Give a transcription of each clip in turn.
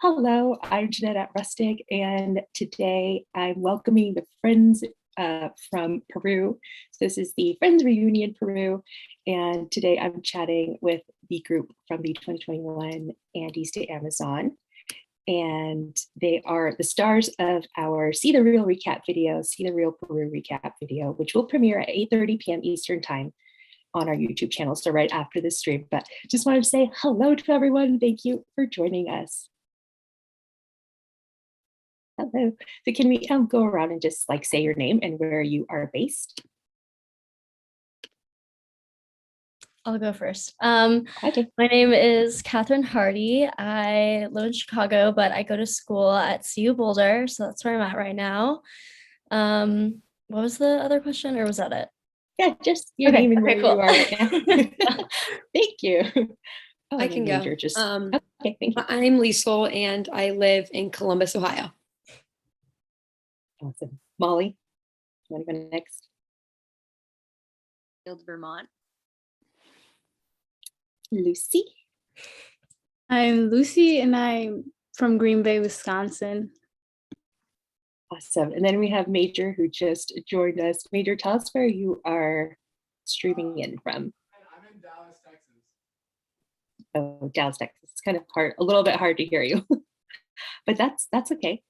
Hello, I'm Jeanette at Rustic, and today I'm welcoming the friends from Peru. So this is the Friends Reunion Peru, and today I'm chatting with the group from the 2021 Andes to Amazon, and they are the stars of our See the Real recap video, See the Real Peru recap video, which will premiere at 8:30 p.m. Eastern Time on our YouTube channel, so right after the stream. But just wanted to say hello to everyone. Thank you for joining us. Hello. So can we go around and just like say your name and where you are based? I'll go first. Okay. My name is Catherine Hardy. I live in Chicago, but I go to school at CU Boulder, so that's where I'm at right now. What was the other question, or was that it? Yeah, just your name and where cool. you are right now. Thank you. Oh, I can go. Just okay, thank you. I'm Liesel and I live in Columbus, Ohio. Awesome. Molly, you want to go next? Vermont. Lucy. I'm Lucy and I'm from Green Bay, Wisconsin. Awesome. And then we have Major who just joined us. Major, tell us where you are streaming in from. I'm in Dallas, Texas. Oh, Dallas, Texas. It's kind of hard, a little bit hard to hear you, but that's okay.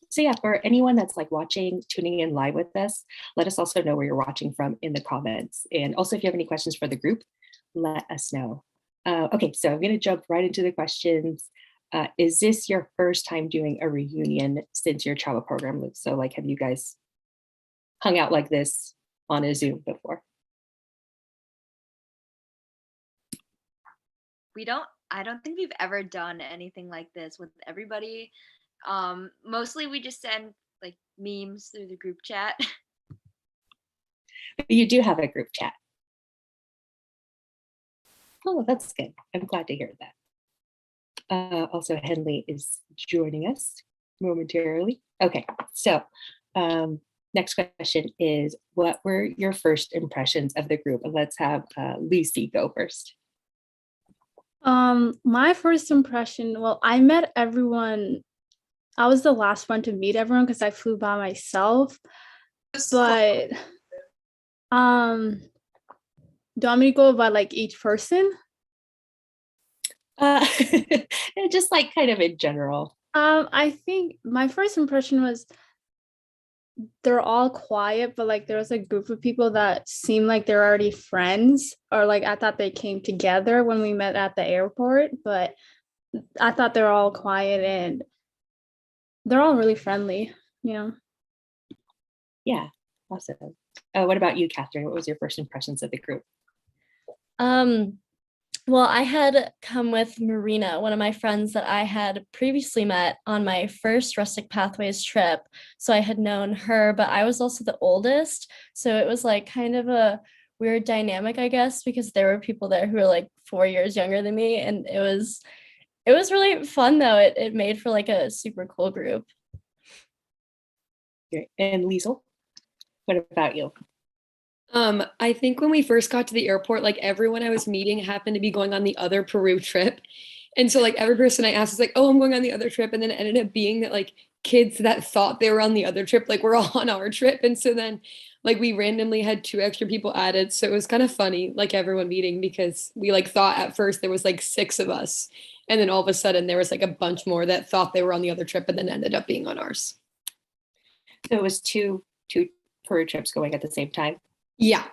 So yeah, for anyone that's like watching, tuning in live with us, let us also know where you're watching from in the comments. And also if you have any questions for the group, let us know. Okay, so I'm gonna jump right into the questions. Is this your first time doing a reunion since your travel program, Luke? So like, have you guys hung out like this on a Zoom before? I don't think we've ever done anything like this with everybody. Mostly we just send like memes through the group chat. But you do have a group chat. Oh, that's good. I'm glad to hear that. Also, Henley is joining us momentarily. Okay, so next question is, what were your first impressions of the group? And let's have Lucy go first. My first impression, well, I met everyone. I was the last one to meet everyone because I flew by myself. But do you want me to go by like each person? Just like kind of in general. I think my first impression was they're all quiet, but like there was a group of people that seemed like they're already friends, or like I thought they came together when we met at the airport, but I thought they were all quiet and they're all really friendly, you know? Yeah, awesome. What about you, Catherine? What was your first impressions of the group? Well, I had come with Marina, one of my friends that I had previously met on my first Rustic Pathways trip. So I had known her, but I was also the oldest. So it was like kind of a weird dynamic, I guess, because there were people there who were like 4 years younger than me. And it was really fun though. It made for like a super cool group. Great. And Liesel, what about you? I think when we first got to the airport, like everyone I was meeting happened to be going on the other Peru trip. And so like every person I asked was like, oh, I'm going on the other trip. And then it ended up being that like kids that thought they were on the other trip, like we're all on our trip. And so then like we randomly had 2 extra people added. So it was kind of funny, like everyone meeting, because we like thought at first there was like 6 of us. And then all of a sudden there was like a bunch more that thought they were on the other trip and then ended up being on ours. So it was two Peru trips going at the same time? Yeah.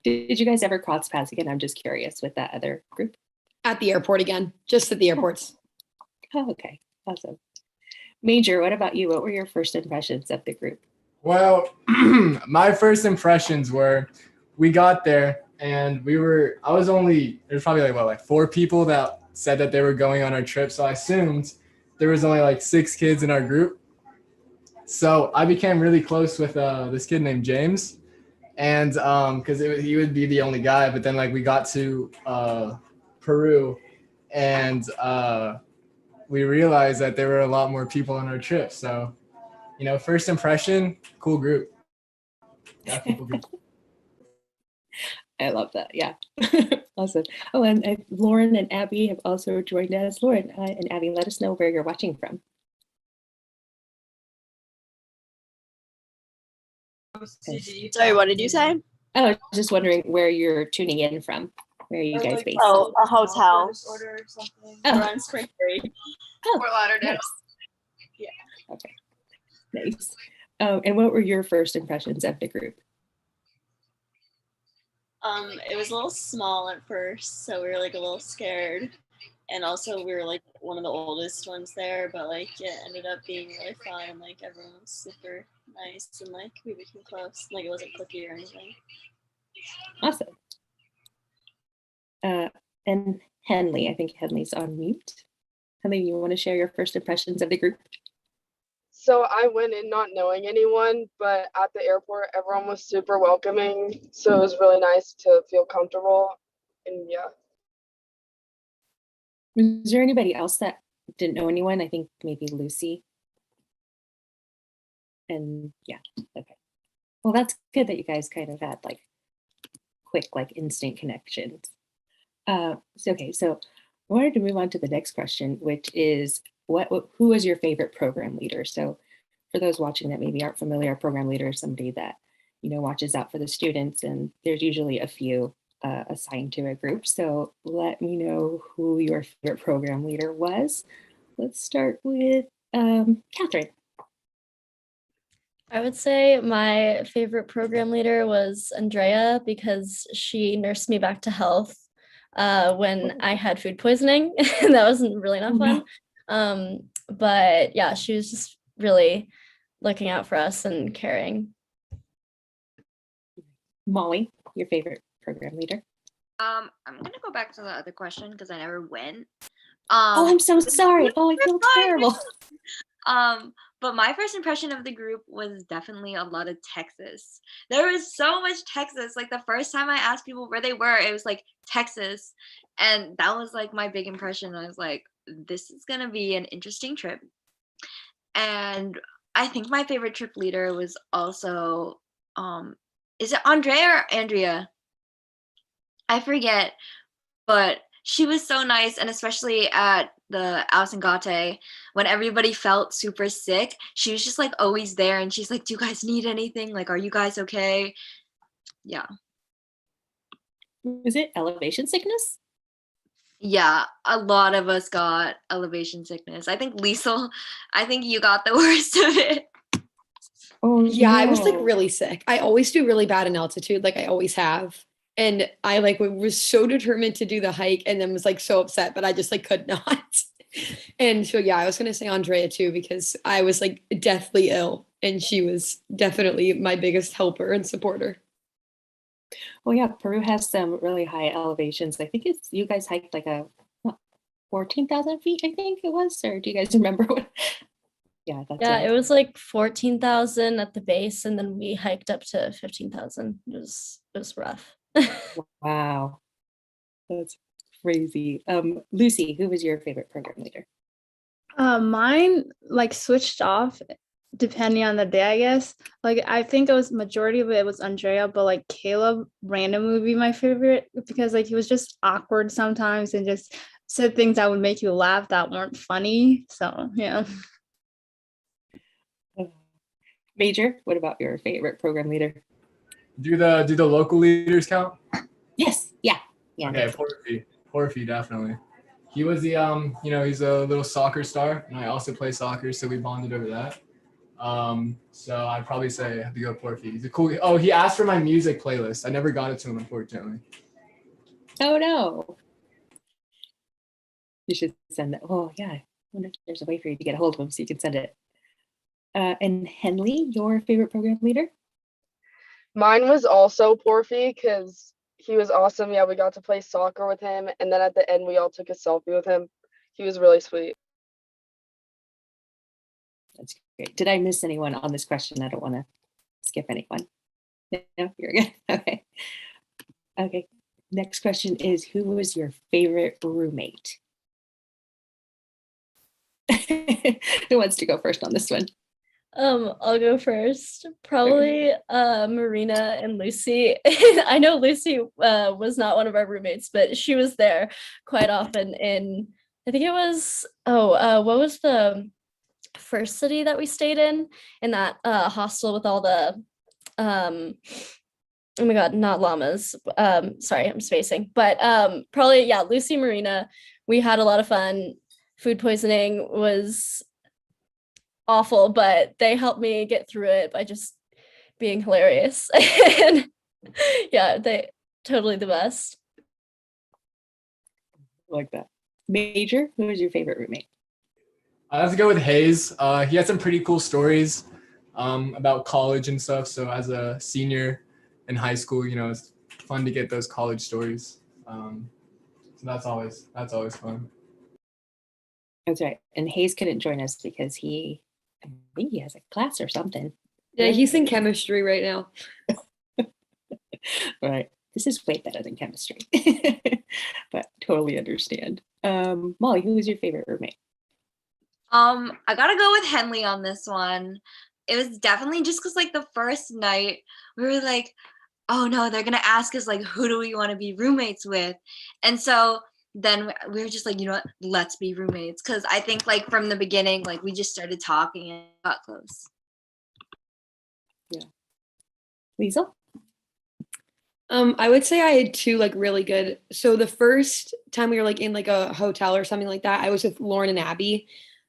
Did you guys ever cross paths again? I'm just curious with that other group. At the airport again, just at the airports. Oh, okay. Awesome. Major, what about you? What were your first impressions of the group? Well, my first impressions were we got there and there's probably like 4 people that said that they were going on our trip. So I assumed there was only like 6 kids in our group. So I became really close with this kid named James. And because he would be the only guy, but then like we got to Peru and we realized that there were a lot more people on our trip. So, you know, first impression, cool group. Got people. I love that. Yeah. Awesome. Oh, and Lauren and Abby have also joined us. Lauren and Abby, let us know where you're watching from. Sorry, what did you say? Oh, I was just wondering where you're tuning in from. Where are you guys based? Oh, a hotel. Oh. We're on Spring Break. Oh, Fort Lauderdale. nice. Yeah. Okay. Nice. And what were your first impressions of the group? It was a little small at first, so we were like a little scared. And also we were like one of the oldest ones there, but like it ended up being really fun and like everyone was super nice and like we became close. Like it wasn't cliquey or anything. Awesome. And Henley, I think Henley's on mute. Henley, you want to share your first impressions of the group? So I went in not knowing anyone, but at the airport, everyone was super welcoming. So it was really nice to feel comfortable. And yeah. Was there anybody else that didn't know anyone? I think maybe Lucy. And yeah, okay. Well, that's good that you guys kind of had like quick, like instant connections. So I wanted to move on to the next question, which is who was your favorite program leader? So for those watching that maybe aren't familiar, a program leader is somebody that, watches out for the students, and there's usually a few assigned to a group. So let me know who your favorite program leader was. Let's start with Catherine. I would say my favorite program leader was Andrea because she nursed me back to health when I had food poisoning. And that wasn't really not fun. But yeah, she was just really looking out for us and caring. Molly, your favorite program leader? I'm gonna go back to the other question because I never went. Oh, I'm so sorry. Oh, I feel terrible. But my first impression of the group was definitely a lot of Texas. There was so much Texas. Like the first time I asked people where they were, it was like Texas. And that was like my big impression. I was like, this is gonna be an interesting trip. And I think my favorite trip leader was also, is it Andrea or Andrea? I forget, but she was so nice, and especially at the Ausengate, when everybody felt super sick, she was just like always there, and she's like, do you guys need anything? Like, are you guys okay? Yeah. Was it elevation sickness? Yeah, a lot of us got elevation sickness. I think Liesel, I think you got the worst of it. Oh, Yeah, I was like no. really sick. I always do really bad in altitude, like I always have. And I like was so determined to do the hike and then was like so upset, but I just like could not. And so yeah, I was gonna say Andrea too, because I was like deathly ill and she was definitely my biggest helper and supporter. Well, yeah, Peru has some really high elevations. I think you guys hiked like 14,000 feet, I think it was, or do you guys remember what? Yeah, Yeah, it was like 14,000 at the base, and then we hiked up to 15,000. It was rough. Wow, that's crazy. Lucy, who was your favorite program leader? Mine like switched off depending on the day, I guess. Like I think it was majority of it was Andrea, but like Caleb randomly would be my favorite because like he was just awkward sometimes and just said things that would make you laugh that weren't funny. So yeah. Major, what about your favorite program leader? Do the local leaders count? Yes, yeah. Okay, Porfy, definitely. He was the he's a little soccer star, and I also play soccer, so we bonded over that. So I'd probably say I have to go Porfy. He's a cool. Oh, he asked for my music playlist. I never got it to him, unfortunately. Oh no. You should send that. Oh yeah. I wonder if there's a way for you to get a hold of him so you can send it. And Henley, your favorite program leader? Mine was also Porfy because he was awesome. Yeah, we got to play soccer with him. And then at the end, we all took a selfie with him. He was really sweet. That's great. Did I miss anyone on this question? I don't want to skip anyone. No, you're good. Okay. Okay. Next question is, who was your favorite roommate? Who wants to go first on this one? I'll go first. Probably Marina and Lucy. I know Lucy was not one of our roommates, but she was there quite often in, I think it was, what was the first city that we stayed in that hostel with all the oh my god, not llamas. Sorry, I'm spacing. But probably, yeah, Lucy, Marina. We had a lot of fun. Food poisoning was awful, but they helped me get through it by just being hilarious. And yeah, they totally the best. Like that. Major, who was your favorite roommate? I have to go with Hayes. He had some pretty cool stories about college and stuff. So as a senior in high school, you know, it's fun to get those college stories. So that's always fun. That's right. And Hayes couldn't join us because I think he has a class or something. Yeah, he's in chemistry right now. Right. This is way better than chemistry. But totally understand. Molly, who was your favorite roommate? I gotta go with Henley on this one. It was definitely just because like the first night we were like, oh no, they're gonna ask us like who do we want to be roommates with, and so then we were just like, you know what, let's be roommates, because I think like from the beginning like we just started talking and got close. Yeah. Liesl? I would say I had two like really good. So the first time we were like in like a hotel or something like that, I was with Lauren and Abby.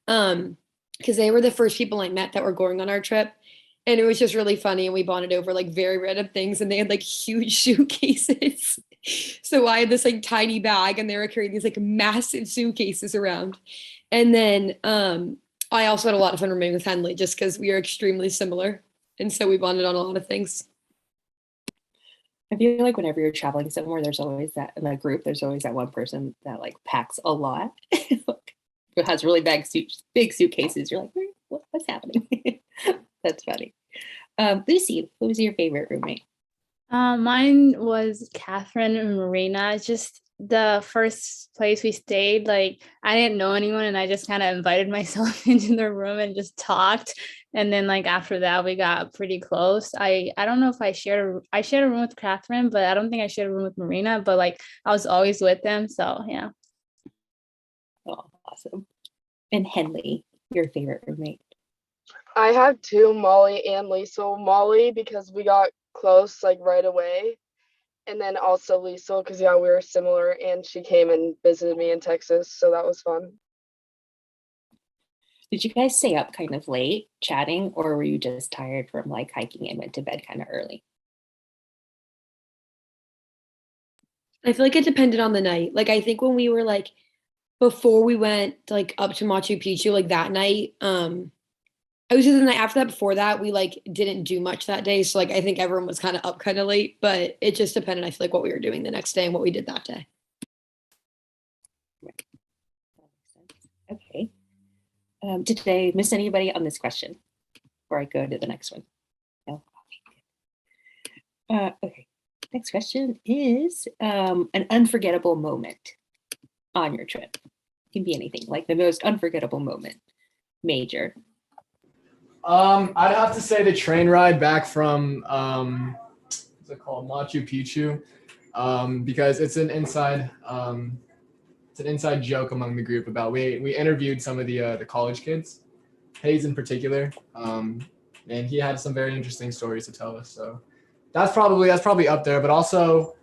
Because they were the first people I met that were going on our trip. And it was just really funny. And we bonded over like very random things. And they had like huge suitcases. So I had this like tiny bag and they were carrying these like massive suitcases around. And then I also had a lot of fun rooming with Henley just because we are extremely similar. And so we bonded on a lot of things. I feel like whenever you're traveling somewhere, there's always that in a group, there's always that one person that like packs a lot. Who has really big suitcases. You're like, what's happening? That's funny. Lucy, who was your favorite roommate? Mine was Catherine and Marina. It's just the first place we stayed, like I didn't know anyone and I just kind of invited myself into their room and just talked. And then like after that we got pretty close. I don't know if I shared a room with Catherine, but I don't think I shared a room with Marina, but like I was always with them. So yeah. Oh, awesome. And Henley, your favorite roommate? I have two, Molly and Liesl. Molly because we got close like right away, and then also Liesl because yeah, we were similar, and she came and visited me in Texas, so that was fun. Did you guys stay up kind of late chatting, or were you just tired from like hiking and went to bed kind of early? I feel like it depended on the night. Like I think when we were like before we went like up to Machu Picchu, like that night, I was just the night after that, before that, we like didn't do much that day. So like I think everyone was kind of up kind of late, but it just depended, I feel like, what we were doing the next day and what we did that day. Right. That makes sense. Okay. Did I miss anybody on this question before I go to the next one? No. Okay. Next question is an unforgettable moment on your trip. It can be anything, like the most unforgettable moment. Major. I'd have to say the train ride back from what's it called, Machu Picchu, because it's an inside joke among the group about we interviewed some of the college kids, Hayes in particular, and he had some very interesting stories to tell us. So that's probably up there. But also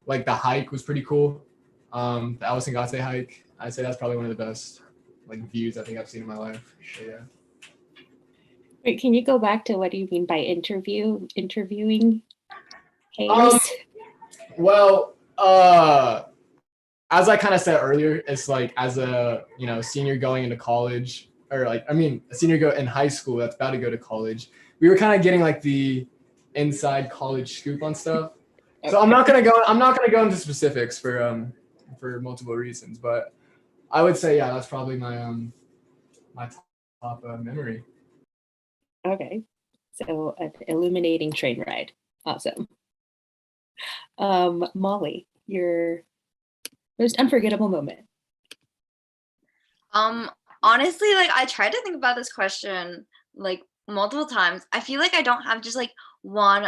like the hike was pretty cool. The Gate hike, I'd say that's probably one of the best like views I think I've seen in my life. So, yeah. Wait, can you go back to what do you mean by interviewing Hayes? Well, as I kind of said earlier, it's like as a senior going into college, or like a senior in high school that's about to go to college, we were kind of getting like the inside college scoop on stuff. Okay. So I'm not gonna go into specifics for multiple reasons, but I would say yeah, that's probably my top memory. Okay, so an illuminating train ride. Awesome. Molly, your most unforgettable moment. Honestly, like I tried to think about this question like multiple times. I feel like I don't have just like one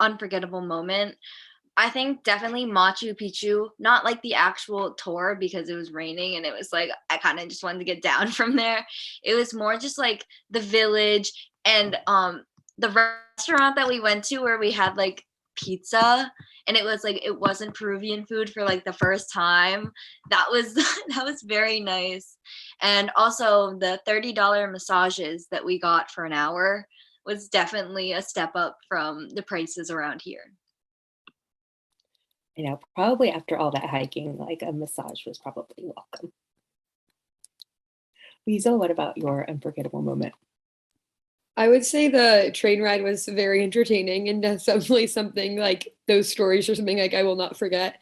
unforgettable moment. I think definitely Machu Picchu, not like the actual tour because it was raining and it was like I kind of just wanted to get down from there. It was more just like the village and the restaurant that we went to where we had like pizza and it was like it wasn't Peruvian food for like the first time. That was that was very nice. And also the $30 massages that we got for an hour was definitely a step up from the prices around here. You know, probably after all that hiking, like a massage was probably welcome. Liesel, what about your unforgettable moment? I would say the train ride was very entertaining and definitely something like those stories are something like I will not forget.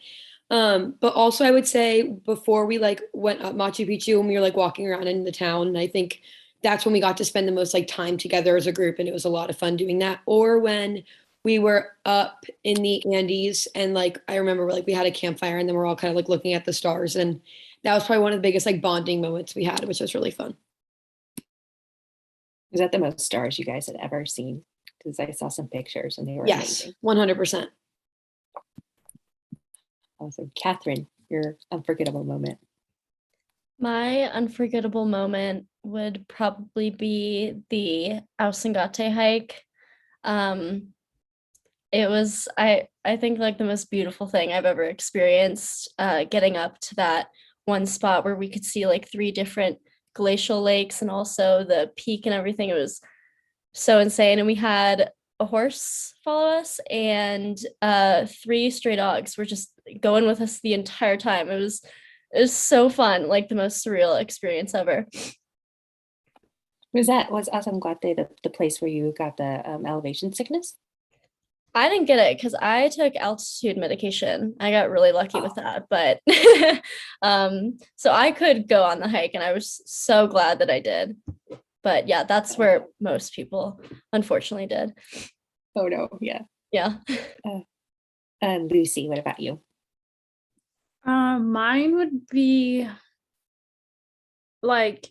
But also I would say before we like went up Machu Picchu and we were like walking around in the town, and I think that's when we got to spend the most like time together as a group, and it was a lot of fun doing that. Or when we were up in the Andes and like I remember like we had a campfire and then we're all kind of like looking at the stars, and that was probably one of the biggest like bonding moments we had, which was really fun. Was that the most stars you guys had ever seen? Because I saw some pictures and they were Yes, amazing. 100%. Awesome. Catherine, your unforgettable moment. My unforgettable moment would probably be the Ausangate hike. It was I think like the most beautiful thing I've ever experienced, getting up to that one spot where we could see like 3 different glacial lakes and also the peak and everything. It was so insane. And we had a horse follow us and 3 stray dogs were just going with us the entire time. It was so fun, like the most surreal experience ever. Was Asangwate the place where you got the elevation sickness? I didn't get it because I took altitude medication. I got really lucky with that, but so I could go on the hike and I was so glad that I did. But yeah, that's where most people unfortunately did. Oh no, yeah. Yeah. Lucy, what about you? Mine would be like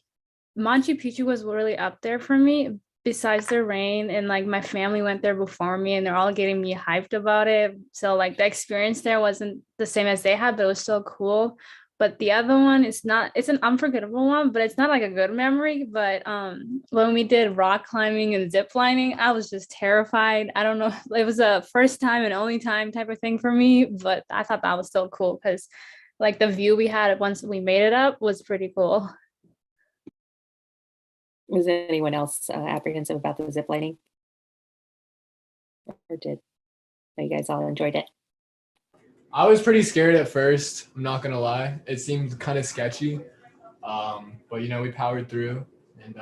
Machu Picchu was really up there for me. Besides the rain, and like my family went there before me, and they're all getting me hyped about it. So like the experience there wasn't the same as they had, but it was still cool. But the other one is not. It's an unforgettable one, but it's not like a good memory. But when we did rock climbing and zip lining, I was just terrified. I don't know. It was a first time and only time type of thing for me, but I thought that was still cool because like the view we had once we made it up was pretty cool. Was anyone else apprehensive about the zip lining? Or did you guys all enjoyed it? I was pretty scared at first. I'm not gonna lie. It seemed kind of sketchy, but you know we powered through and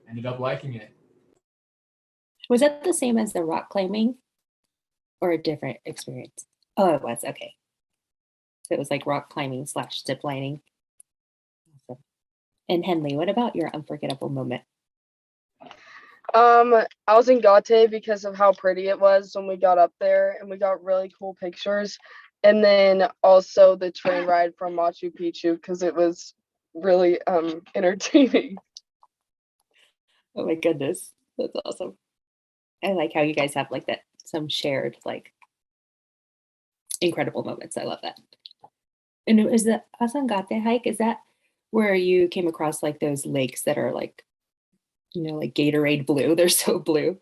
ended up liking it. Was that the same as the rock climbing, or a different experience? Oh, it was. Okay, so it was like rock climbing / zip lining. Awesome. And Henley, what about your unforgettable moment? I was in Gate because of how pretty it was when we got up there, and we got really cool pictures. And then also the train ride from Machu Picchu because it was really entertaining. Oh my goodness, that's awesome. I like how you guys have like that, some shared like incredible moments. I love that. And is the Asangate hike, is that where you came across like those lakes that are like, you know, like Gatorade blue? They're so blue,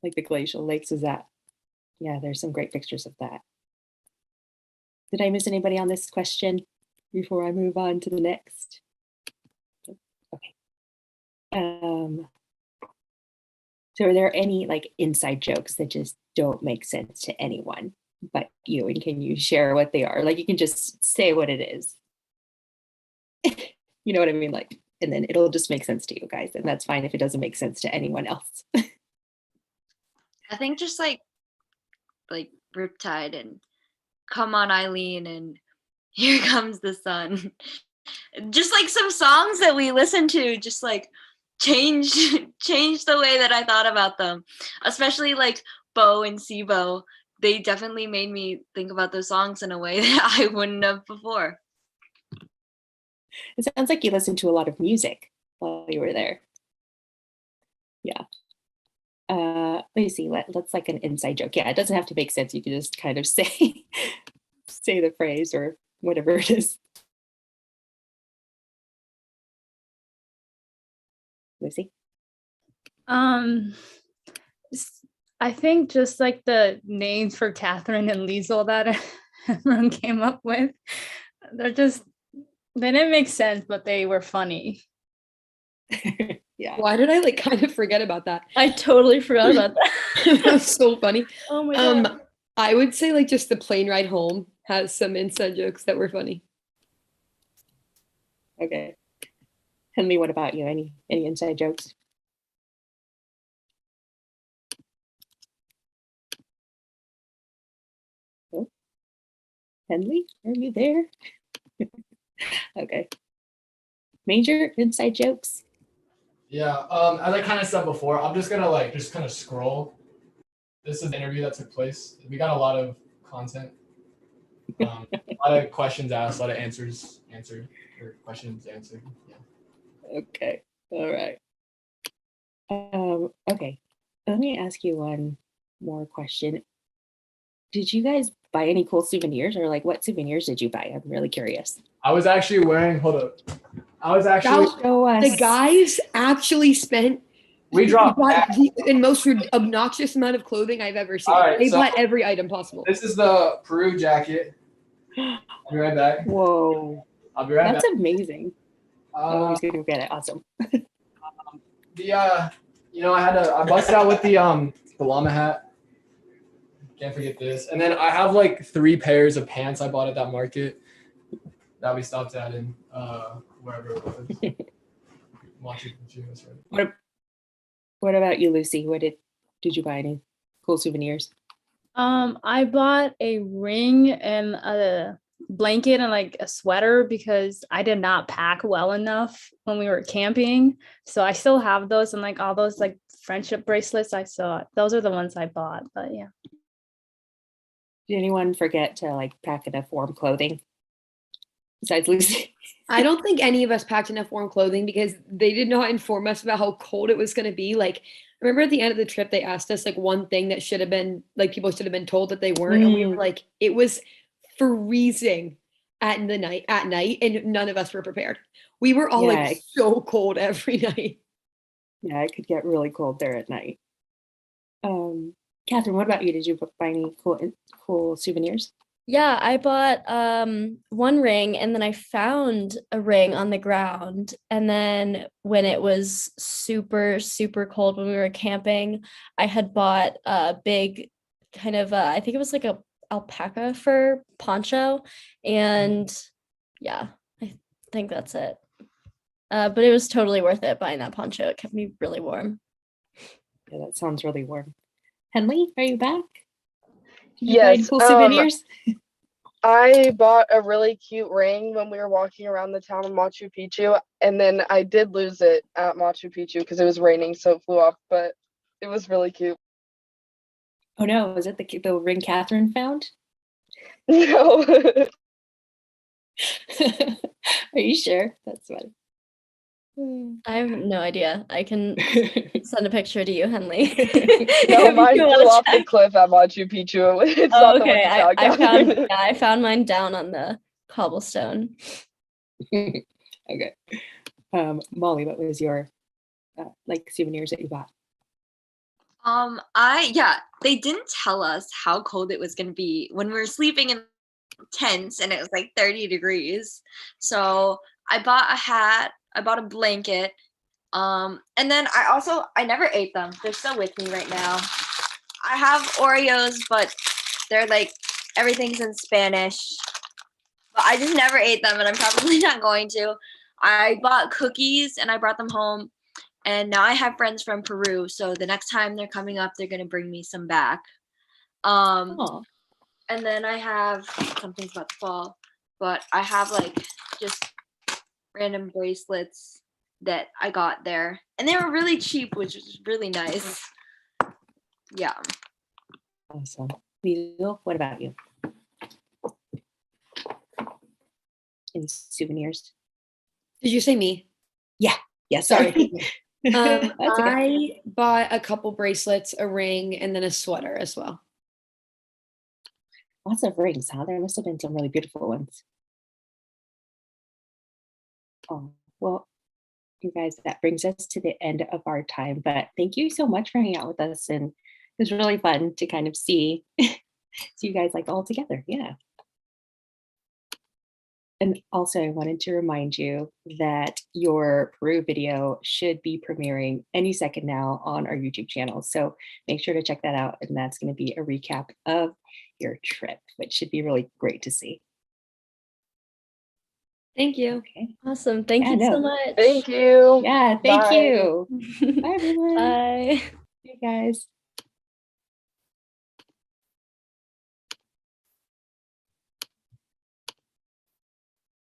like the glacial lakes. Is that? Yeah, there's some great pictures of that. Did I miss anybody on this question before I move on to the next? Okay. So are there any like inside jokes that just don't make sense to anyone but you? And can you share what they are? Like you can just say what it is. You know what I mean? Like, and then it'll just make sense to you guys. And that's fine if it doesn't make sense to anyone else. I think just like Riptide and Come On Eileen and Here Comes the Sun. Just like some songs that we listen to just like change the way that I thought about them. Especially like Bo and Sibo. They definitely made me think about those songs in a way that I wouldn't have before. It sounds like you listened to a lot of music while you were there. Yeah. Let me see. Let's like an inside joke. Yeah, it doesn't have to make sense. You can just kind of say say the phrase or whatever it is. Lucy? I think just like the names for Catherine and Liesel that everyone came up with, they didn't make sense, but they were funny. Yeah. Why did I like kind of forget about that? I totally forgot about that. That's so funny. Oh my god. I would say like just the plane ride home has some inside jokes that were funny. Okay. Henley, what about you? Any inside jokes? Oh. Henley, are you there? Okay. Major inside jokes? Yeah, as I kind of said before, I'm just gonna like just kind of scroll. This is the interview that took place. We got a lot of content, a lot of questions asked, a lot of answers answered, or questions answered. Yeah. Okay. All right. Okay. Let me ask you one more question. Did you guys buy any cool souvenirs, or like what souvenirs did you buy? I'm really curious. I was actually wearing. Hold up. I was actually. Show us. The guys actually spent We dropped. the most obnoxious amount of clothing I've ever seen. All right, They so- bought every item possible. This is the Peru jacket. I'll be right back. Whoa. I'll be right That's back. amazing. Oh, he's gonna go get it. Awesome. I busted out with the llama hat. Can't forget this. And then I have like 3 pairs of pants I bought at that market that we stopped at in wherever it was. Machu Picchu, that's right. What about you, Lucy? Did you buy any cool souvenirs? I bought a ring and a blanket and like a sweater because I did not pack well enough when we were camping. So I still have those, and like all those like friendship bracelets I saw. Those are the ones I bought. But yeah. Did anyone forget to like pack enough warm clothing? Besides Lucy. I don't think any of us packed enough warm clothing because they did not inform us about how cold it was going to be. Like, remember at the end of the trip, they asked us like one thing that should have been like people should have been told that they weren't. And we were like, it was freezing at night, and none of us were prepared. We were all like so cold every night. Yeah, it could get really cold there at night. Catherine, what about you? Did you buy any cool souvenirs? Yeah, I bought one ring, and then I found a ring on the ground. And then when it was super, super cold when we were camping, I had bought a big kind of, I think it was like a alpaca fur poncho. And yeah, I think that's it. But it was totally worth it buying that poncho. It kept me really warm. Yeah, that sounds really warm. Henley, are you back? Did you Yes. buy cool souvenirs? I bought a really cute ring when we were walking around the town of Machu Picchu, and then I did lose it at Machu Picchu because it was raining, so it flew off, but it was really cute. Oh no, was it the ring Catherine found? No. Are you sure? That's funny. I have no idea. I can send a picture to you, Henley. No, mine flew off the cliff at Machu Picchu. It's not okay. the one you found. I found mine down on the cobblestone. Okay. Molly, what was your like souvenirs that you bought? They didn't tell us how cold it was gonna be when we were sleeping in tents and it was like 30 degrees. So I bought a hat, I bought a blanket, and then I never ate them. They're still with me right now. I have Oreos, but they're like everything's in Spanish. But I just never ate them, and I'm probably not going to. I bought cookies and I brought them home. And now I have friends from Peru, so the next time they're coming up, they're gonna bring me some back. And then I have something's about to fall, but I have like just random bracelets that I got there, and they were really cheap, which is really nice. Yeah. Awesome. Weasel, what about you? Any souvenirs? Did you say me? Yeah, sorry. That's okay. I bought a couple bracelets, a ring, and then a sweater as well. Lots of rings, huh? There must have been some really beautiful ones. Oh, well, you guys, that brings us to the end of our time. But thank you so much for hanging out with us. And it was really fun to kind of see you guys like all together. Yeah. And also, I wanted to remind you that your Peru video should be premiering any second now on our YouTube channel. So make sure to check that out. And that's going to be a recap of your trip, which should be really great to see. Thank you. Okay. Awesome. Thank Yeah, you so no. much. Thank you. Yeah, thank Bye. you. Bye, everyone. Bye. Hey, guys.